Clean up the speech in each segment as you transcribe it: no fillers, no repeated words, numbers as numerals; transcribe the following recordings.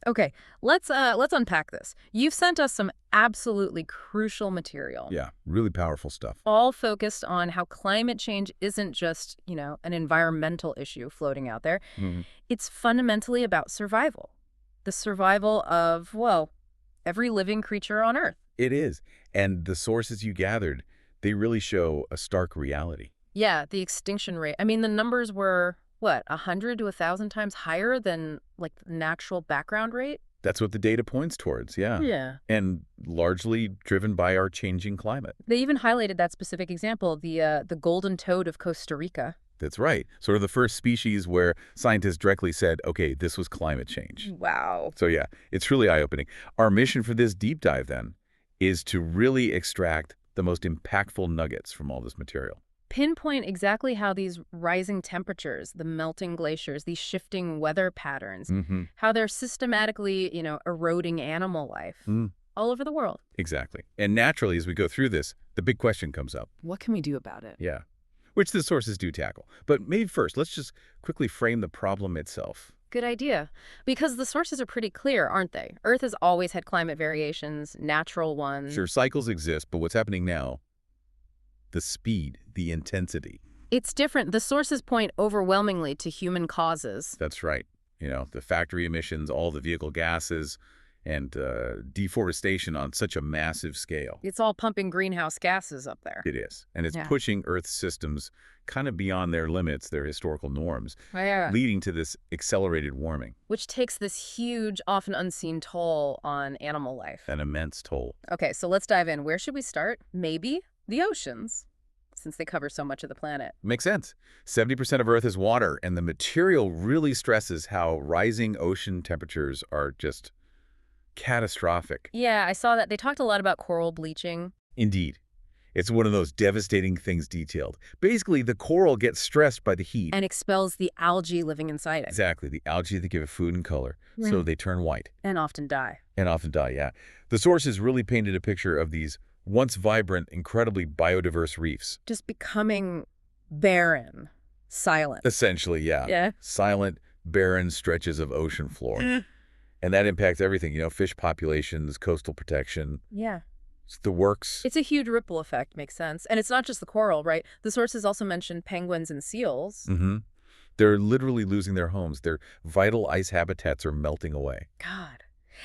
Okay, let's unpack this. You've sent us some absolutely crucial material, Yeah, really powerful stuff. all focused on how climate change isn't just, an environmental issue floating out there. Mhm. It's fundamentally about survival. The survival of, well, every living creature on Earth. It is. And the sources you gathered, they really show a stark reality. Yeah, the extinction rate. I mean, the numbers were, what, 100 to 1,000 times higher than, like, the natural background rate? That's what the data points towards, yeah. Yeah. And largely driven by our changing climate. They even highlighted that specific example, the golden toad of Costa Rica. That's right. Sort of the first species where scientists directly said, okay, this was climate change. Wow. So yeah, it's really eye-opening. Our mission for this deep dive, then, is to really extract the most impactful nuggets from all this material. Pinpoint exactly how these rising temperatures, the melting glaciers, these shifting weather patterns, Mm-hmm. how they're systematically, eroding animal life all over the world. Exactly. And naturally, as we go through this, the big question comes up. What can we do about it? Yeah. Which the sources do tackle. But maybe first, let's just quickly frame the problem itself. Good idea. Because the sources are pretty clear, aren't they? Earth has always had climate variations, natural ones. Sure, cycles exist, but what's happening now, the speed, the intensity. It's different. The sources point overwhelmingly to human causes. That's right. The factory emissions, all the vehicle gases, and deforestation on such a massive scale. It's all pumping greenhouse gases up there. It is. And it's Yeah. pushing Earth's systems kind of beyond their limits, their historical norms, Yeah. leading to this accelerated warming, Which takes this huge, often unseen toll on animal life. an immense toll. Okay, so let's dive in. Where should we start? Maybe the oceans, since they cover so much of the planet. Makes sense. 70% of Earth is water, and the material really stresses how rising ocean temperatures are just catastrophic. Yeah, I saw that. They talked a lot about coral bleaching. Indeed. It's one of those devastating things detailed. Basically, the coral gets stressed by the heat. And expels the algae living inside it. Exactly. The algae that give it food and color. So Right. they turn white. And often die. And often die, yeah. The sources really painted a picture of these once vibrant, incredibly biodiverse reefs. Just becoming barren, silent. Essentially, yeah. Yeah. Silent, barren stretches of ocean floor. And that impacts everything, fish populations, coastal protection. Yeah. It's the works. It's a huge ripple effect, makes sense. And it's not just the coral, right? The sources also mentioned penguins and seals. Mm-hmm. They're literally losing their homes. Their vital ice habitats are melting away. God.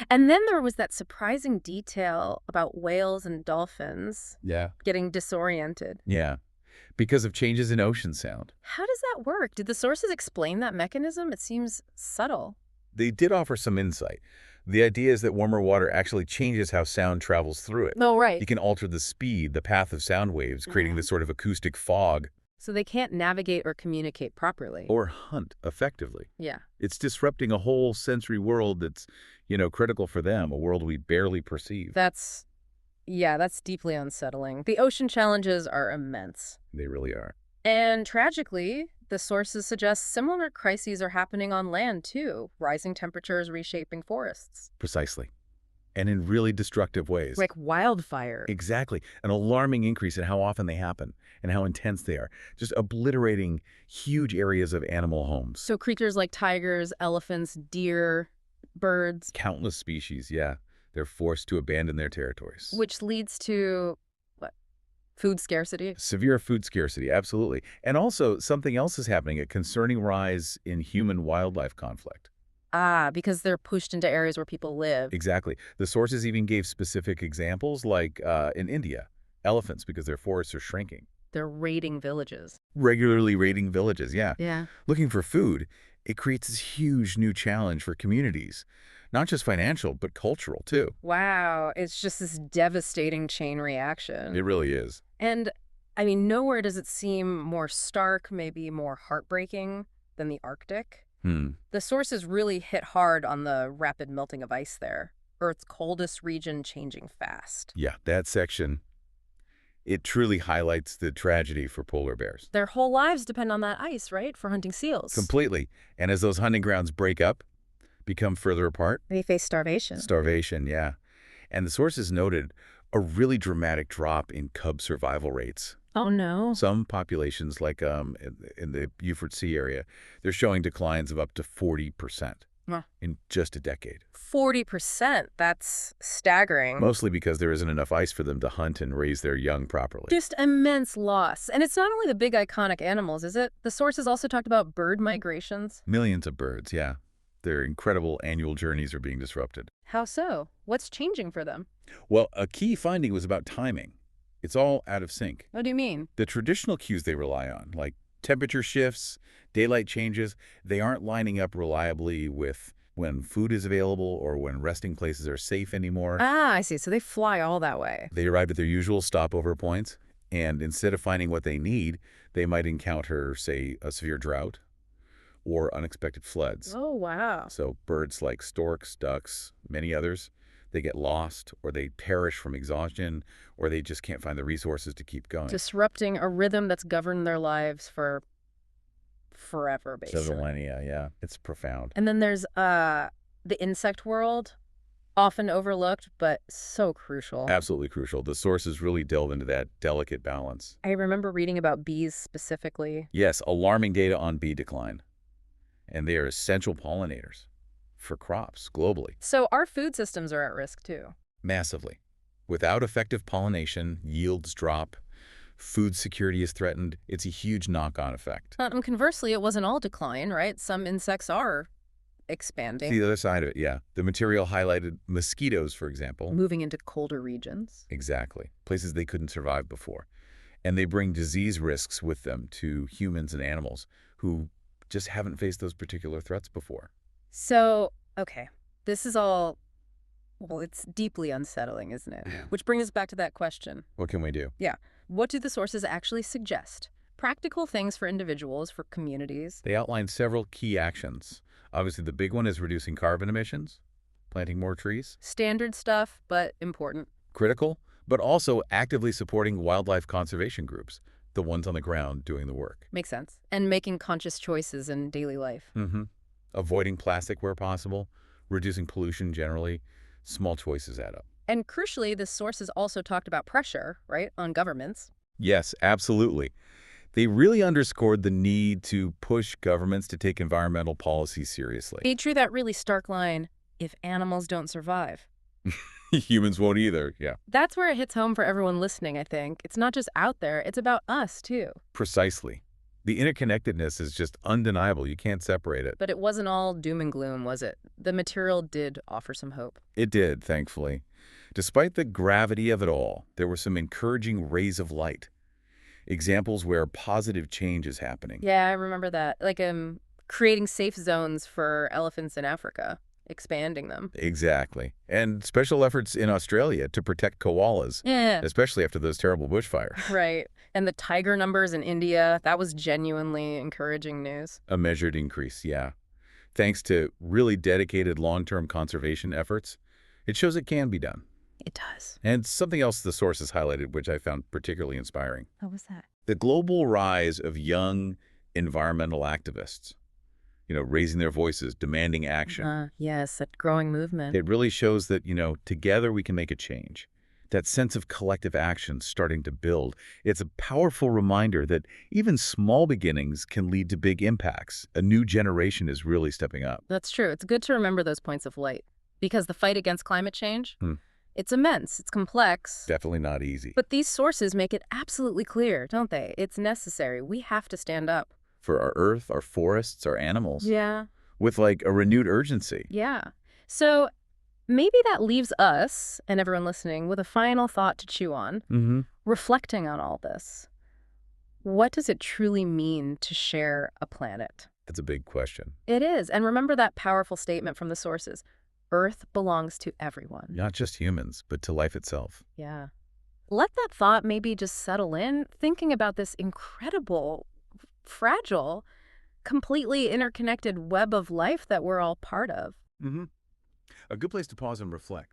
And then there was that surprising detail about whales and dolphins Yeah. getting disoriented. Yeah. Because of changes in ocean sound. How does that work? Did the sources explain that mechanism? It seems subtle. They did offer some insight. The idea is that warmer water actually changes how sound travels through it. Oh, right. You can alter the speed, the path of sound waves, creating this sort of acoustic fog. So they can't navigate or communicate properly. Or hunt effectively. Yeah. It's disrupting a whole sensory world that's, critical for them, a world we barely perceive. That's deeply unsettling. The ocean challenges are immense. They really are. And tragically, the sources suggest similar crises are happening on land, too. Rising temperatures reshaping forests. Precisely. And in really destructive ways. Like wildfire. Exactly. An alarming increase in how often they happen and how intense they are. Just obliterating huge areas of animal homes. So creatures like tigers, elephants, deer, birds. Countless species, yeah. They're forced to abandon their territories. Which leads to, what, food scarcity? Severe food scarcity, absolutely. And also, something else is happening, a concerning rise in human-wildlife conflict. Ah, because they're pushed into areas where people live. Exactly. The sources even gave specific examples, like in India, elephants, because their forests are shrinking. They're raiding villages. Regularly raiding villages, yeah. Yeah. Looking for food, it creates this huge new challenge for communities. Not just financial, but cultural, too. Wow. It's just this devastating chain reaction. It really is. And, I mean, nowhere does it seem more stark, maybe more heartbreaking than the Arctic. The sources really hit hard on the rapid melting of ice there. Earth's coldest region changing fast. Yeah, that section, it truly highlights the tragedy for polar bears. Their whole lives depend on that ice, right? For hunting seals. Completely. And as those hunting grounds break up, become further apart. They face starvation. Starvation, yeah. And the sources noted a really dramatic drop in cub survival rates. Oh, no. Some populations, like in the Beaufort Sea area, they're showing declines of up to 40%. Huh. in just a decade. 40%. That's staggering. Mostly because there isn't enough ice for them to hunt and raise their young properly. Just immense loss. And it's not only the big iconic animals, is it? The sources also talked about bird migrations. Millions of birds, yeah. Their incredible annual journeys are being disrupted. How so? What's changing for them? Well, a key finding was about timing. It's all out of sync. What do you mean? The traditional cues they rely on, like temperature shifts, daylight changes, they aren't lining up reliably with when food is available or when resting places are safe anymore. Ah, I see. So they fly all that way. They arrive at their usual stopover points, and instead of finding what they need, they might encounter, say, a severe drought or unexpected floods. Oh, wow. So birds like storks, ducks, many others, they get lost or they perish from exhaustion or they just can't find the resources to keep going. Disrupting a rhythm that's governed their lives for forever, basically. Several millennia, yeah. It's profound. And then there's the insect world, often overlooked, but so crucial. Absolutely crucial. The sources really delve into that delicate balance. I remember reading about bees specifically. Yes, alarming data on bee decline. And they are essential pollinators for crops globally. So our food systems are at risk too. Massively. Without effective pollination, yields drop, food security is threatened. It's a huge knock-on effect. And conversely, it wasn't all decline, right? Some insects are expanding. See the other side of it, yeah. The material highlighted mosquitoes, for example. Moving into colder regions. Exactly. Places they couldn't survive before. And they bring disease risks with them to humans and animals who just haven't faced those particular threats before. So, okay, this is all, well, it's deeply unsettling, isn't it? Yeah. Which brings us back to that question. What can we do? Yeah. What do the sources actually suggest? Practical things for individuals, for communities. They outlined several key actions. Obviously, the big one is reducing carbon emissions, planting more trees. Standard stuff, but important. Critical, but also actively supporting wildlife conservation groups, the ones on the ground doing the work. Makes sense. And making conscious choices in daily life. Avoiding plastic where possible, reducing pollution generally. Small choices add up. And crucially, the sources also talked about pressure, right, on governments. Yes, absolutely. They really underscored the need to push governments to take environmental policy seriously. They drew that really stark line, if animals don't survive. Humans won't either, yeah. That's where it hits home for everyone listening, I think. It's not just out there, it's about us, too. Precisely. The interconnectedness is just undeniable. You can't separate it. But it wasn't all doom and gloom, was it? The material did offer some hope. It did, thankfully. Despite the gravity of it all, there were some encouraging rays of light. Examples where positive change is happening. Yeah, I remember that. Like creating safe zones for elephants in Africa, expanding them. Exactly. And special efforts in Australia to protect koalas, Yeah. especially after those terrible bushfires. Right. And the tiger numbers in India, that was genuinely encouraging news. A measured increase, yeah. Thanks to really dedicated long-term conservation efforts, it shows it can be done. It does. And something else the sources highlighted, which I found particularly inspiring. What was that? The global rise of young environmental activists, raising their voices, demanding action. Yes, that growing movement. It really shows that, together we can make a change. That sense of collective action starting to build. It's a powerful reminder that even small beginnings can lead to big impacts. A new generation is really stepping up. That's true. It's good to remember those points of light. Because the fight against climate change, it's immense, it's complex. Definitely not easy. But these sources make it absolutely clear, don't they? It's necessary. We have to stand up. For our earth, our forests, our animals. Yeah. With a renewed urgency. Yeah. So maybe that leaves us, and everyone listening, with a final thought to chew on, reflecting on all this. What does it truly mean to share a planet? That's a big question. It is. And remember that powerful statement from the sources. Earth belongs to everyone. Not just humans, but to life itself. Yeah. Let that thought maybe just settle in, thinking about this incredible, fragile, completely interconnected web of life that we're all part of. A good place to pause and reflect.